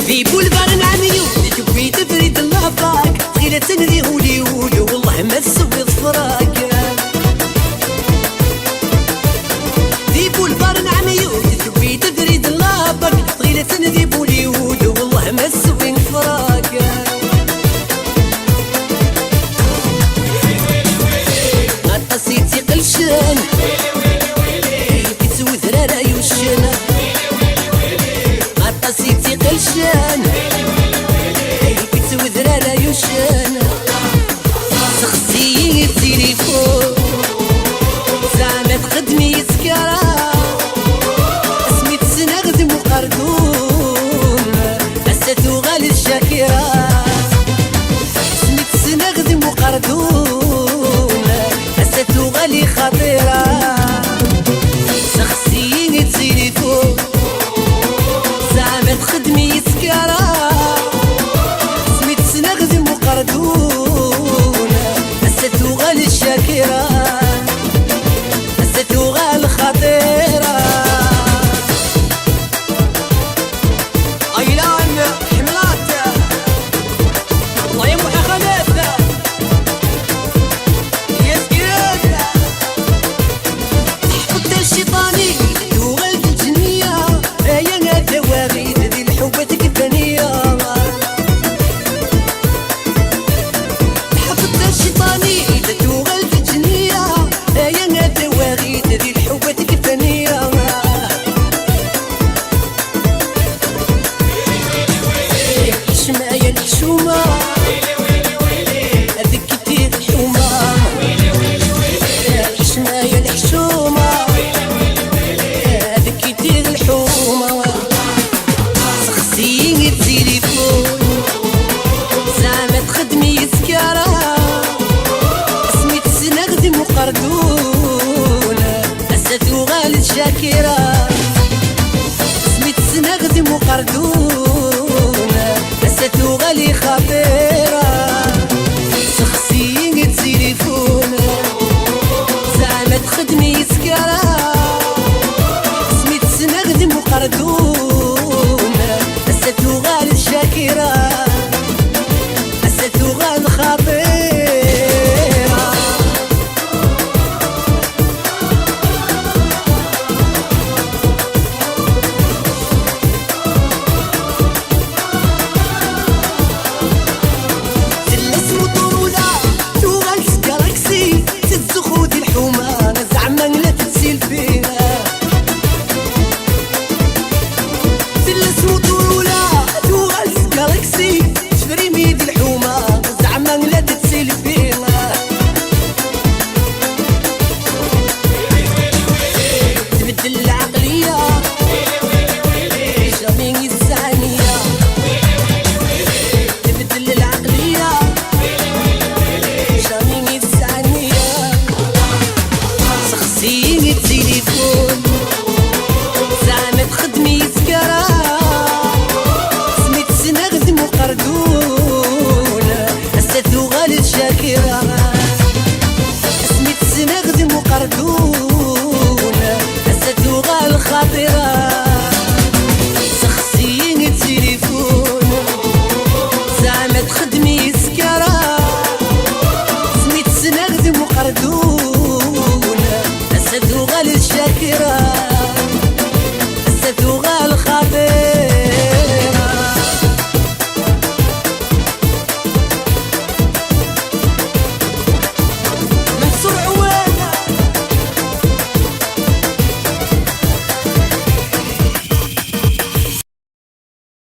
في بولفار نعميو تبي تفريد اللافاك تغيلة تنذي هوليود والله ما تسوي ظفراك. في بولفار نعميو تبي تفريد اللافاك تغيلة تنذي هوليود والله ما تسوي ظفراك. غطاسيتي قلشان كتسوي ذرارة يوشان غطاسيتي قلشان كتسوي ذرارة يوشان. سخسيني التليفون زعما تقدمي يسكرا اسمي تسنغدم وقردون أساتو غالي الشاكرة اسمي تسنغدم وقردون أساتو غالي خطيرة. سخسيني التليفون زعما تخدمي يسكرا اسمي تسنغدم وقردون أساتو غالي الشاكرة أساتو غالي خطيرة. أيلان حملات الله يمحى خلات يسكرات تحفظ الشيطاني توغل الجنية يا نادواغيد ذي الحوبة الفنية. تحفظ الشيطاني توغل الجنية يا نادواغيد ذي الحوبة الفنية. حشمايا الحشومة هذيك كتير الحومة حشمايا الحشومة هذيك كتير الحومة. سخسيني التليفون زعما تخدمي يسكرا اسمي تسنغدم وقردون أساتو غالي الشاكرة اسمي تسنغدم وقردون أساتو غالي خطير.